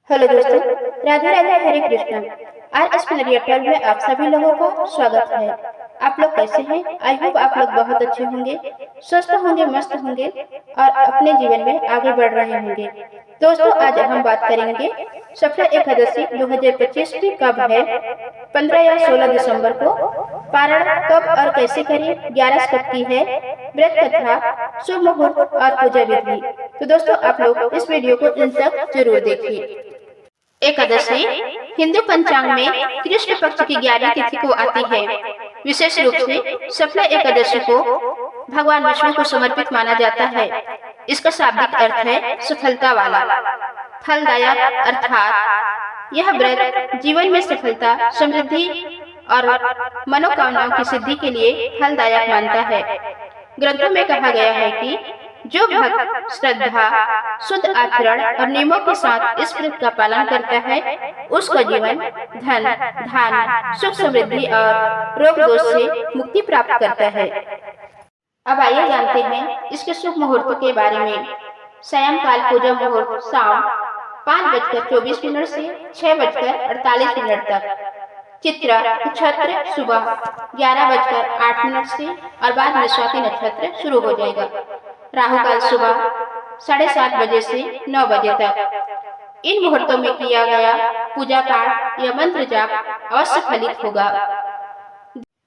Hello दोस्तों, राधे राधे, हरे कृष्णा। आज इस पर्यटन में आप सभी लोगों का स्वागत है। आप लोग कैसे हैं? आई होप आप लोग बहुत अच्छे होंगे, स्वस्थ होंगे, मस्त होंगे और अपने जीवन में आगे बढ़ रहे होंगे। दोस्तों, आज हम बात करेंगे सफल एकादशी 2025 की कब है। 15 या 16 दिसंबर को। पारण कब और कैसे करें, 11 कब की है, व्रत कथा, शुभ मुहूर्त और पूजा विधि। तो दोस्तों, आप लोग इस वीडियो को अंत तक जरूर देखिए। एकादशी हिंदू पंचांग में कृष्ण पक्ष की 11वीं तिथि को आती है। विशेष रूप से शुक्ला एकादशी को भगवान विष्णु को समर्पित माना जाता है। इसका शाब्दिक अर्थ है सफलता वाला, फलदायक, अर्थात यह व्रत जीवन में सफलता, समृद्धि और मनोकामनाओं की सिद्धि के लिए फलदायक मानता है। ग्रंथों में कहा गया है कि जो भक्त श्रद्धा, शुद्ध आचरण और नियमों के साथ इस व्रत का पालन करता है, उसका जीवन धन, धान्य, सुख, समृद्धि और रोग दोष से मुक्ति प्राप्त करता है। अब आइए जानते हैं इसके शुभ मुहूर्तों के बारे में। सायंकाल पूजा मुहूर्त शाम 5:24 से 6:48 तक। चित्रा नक्षत्र सुबह 11:08 से और बाद में स्वाति नक्षत्र शुरू हो जाएगा। राहु काल सुबह 7:30 बजे से 9 बजे तक। इन मुहूर्तों में किया गया पूजा पाठ या मंत्र जाप अवश्य फलित होगा।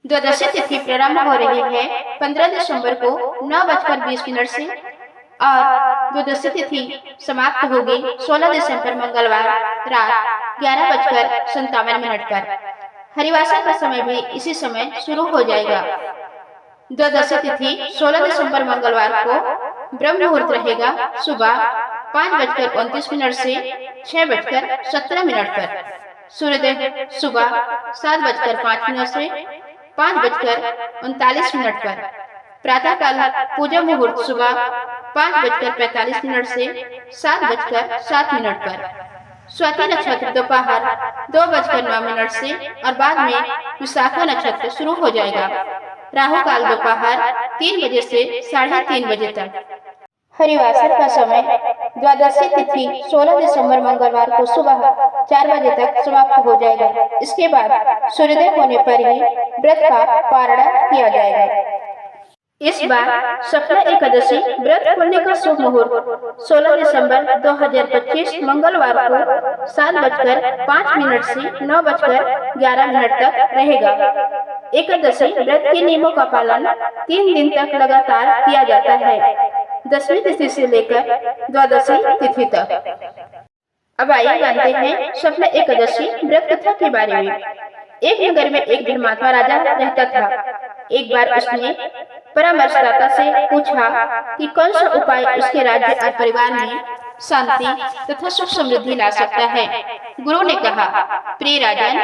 द्वादशी तिथि प्रारंभ हो रही है 15 दिसंबर को 9:20 से और द्वादशी तिथि समाप्त होगी 16 दिसंबर मंगलवार रात 11:57 पर। हरिवासर का समय भी इसी समय शुरू हो जाएगा। द्वादशी तिथि 16 दिसंबर मंगलवार को ब्रह्म मुहूर्त रहेगा सुबह 5:29 से 6:17 पर। सूर्योदय सुबह 7:05 से 5:39 पर। प्रातःकाल पूजा मुहूर्त सुबह 5:45 से 7:07 पर। स्वाति नक्षत्र दोपहर 2:09 से और बाद में विशाखा नक्षत्र शुरू हो जाएगा। राहु काल दोपहर 3 बजे से 3:30 बजे तक। हरिवासर का समय द्वादशी तिथि 16 दिसंबर मंगलवार को सुबह 4 बजे तक समाप्त हो जाएगा। इसके बाद सूर्योदय होने पर ही व्रत का पारण किया जाएगा। इस बार शुक्ला एकादशी व्रत खोलने का शुभ मुहूर्त 16 दिसंबर 2025 मंगलवार को 7:05 से 9:11 तक रहेगा। एकादशी व्रत के नियमों का पालन 3 दिन तक लगातार किया जाता है, 10वीं तिथि से लेकर द्वादशी तिथि तक। अब आइए जानते हैं शुक्ला एकादशी व्रत कथा के बारे में। एक नगर में एक धर्मात्मा राजा रहता था। एक बार उसने परामर्शदाता से पूछा कि कौन सा उपाय उसके राज्य और परिवार में शांति तथा सुख समृद्धि ला सकता है। गुरु ने कहा, प्रिय राजन,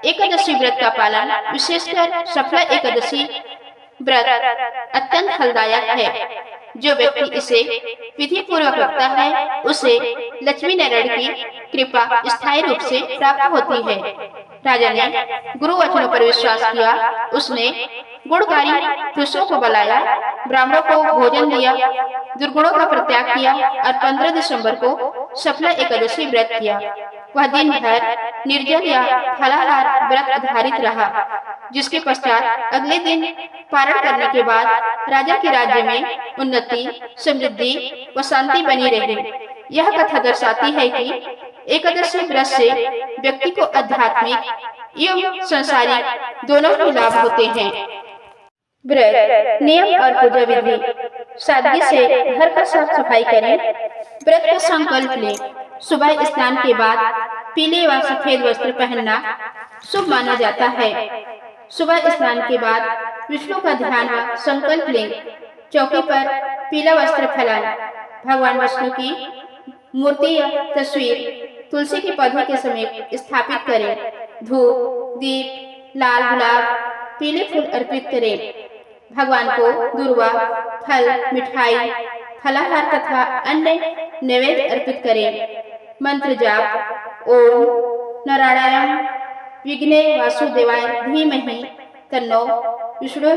एकादशी व्रत का पालन, विशेषकर शुक्ला एकादशी व्रत अत्यंत फलदायक है। जो व्यक्ति इसे विधि पूर्वक रखता है, उसे लक्ष्मी नारायण की कृपा स्थायी रूप से प्राप्त होती है। राजा ने गुरु वचनों पर विश्वास किया। उसने गुणकारी पुरुषों को बुलाया, ब्राह्मणों को भोजन दिया, दुर्गुणों का परित्याग किया और 15 दिसंबर को शुक्ला एकादशी व्रत किया। वह दिन भर निर्जल या फलाहार व्रत आधारित रहा, जिसके पश्चात अगले दिन पारण करने के बाद राजा के राज्य में उन्नति, समृद्धि व शांति बनी रही। यह कथा दर्शाती है कि एकादशी व्रत से व्यक्ति को आध्यात्मिक एवं सांसारिक दोनों ही लाभ होते हैं। व्रत नियम और पूजा विधि। सादगी से घर का साफ सफाई करें। व्रत का संकल्प लें। सुबह स्नान के बाद पीले व सफेद वस्त्र पहनना शुभ माना जाता है। सुबह स्नान के बाद विष्णु का ध्यान व संकल्प लें। चौकी पर पीला वस्त्र फैलाएं। भगवान विष्णु की मूर्ति या तस्वीर तुलसी के पौधे के समीप स्थापित करें। धूप, दीप, लाल गुलाब, पीले फूल अर्पित करें। भगवान को दूर्वा, फल, मिठाई, फलाहार तथा अन्य नैवेद्य अर्पित करें। मंत्र जाप ओम नारायण विघ्ने वासुदेवाय धीमहि तन्नो विष्णु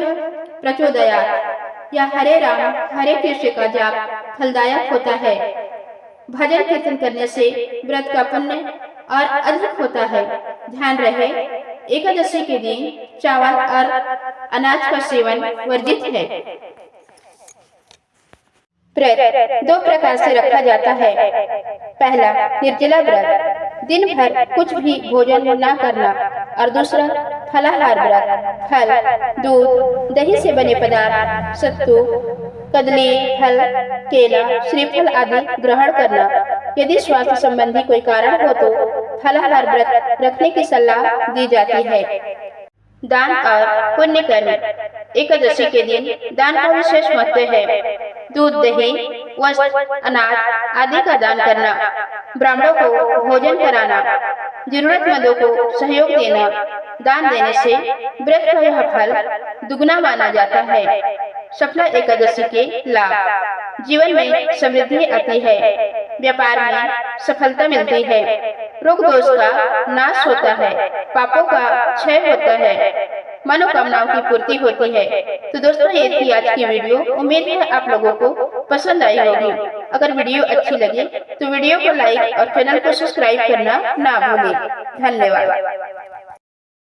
प्रचोदयात् या हरे राम हरे कृष्ण का जाप फलदायक होता है। भजन कीर्तन करने से व्रत का पुण्य और अधिक होता है। ध्यान रहे, एकादशी के दिन चावल और अनाज का सेवन वर्जित है। व्रत दो प्रकार से रखा जाता है। पहला, निर्जला व्रत, दिन भर कुछ भी भोजन न करना, और दूसरा, फलाहार व्रत, फल, दूध, दही से बने पदार्थ, सत्तू, कदली, फल, केला, श्रीफल आदि ग्रहण करना। यदि स्वास्थ्य संबंधी कोई कारण हो तो फलाहार व्रत रखने की सलाह दी जाती है। दान और पुण्य कर्म। एकादशी के दिन दान का विशेष महत्व है। दूध, दही, वस्त्र, अनाज आदि का दान करना, ब्राह्मणों को भोजन कराना, जरूरतमंदों को सहयोग देना। दान देने से व्रत का यह फल दुगना माना जाता है। सफला एकादशी के लाभ। जीवन में समृद्धि आती है, व्यापार में सफलता मिलती है, रोग दोष का नाश होता है, पापों का क्षय होता है, मनोकामनाओं की पूर्ति होती है। तो दोस्तों, ये थी आज की वीडियो। उम्मीद है आप लोगों को पसंद आई होगी। अगर वीडियो अच्छी लगी तो वीडियो को लाइक और चैनल को सब्सक्राइब करना ना भूलें। धन्यवाद।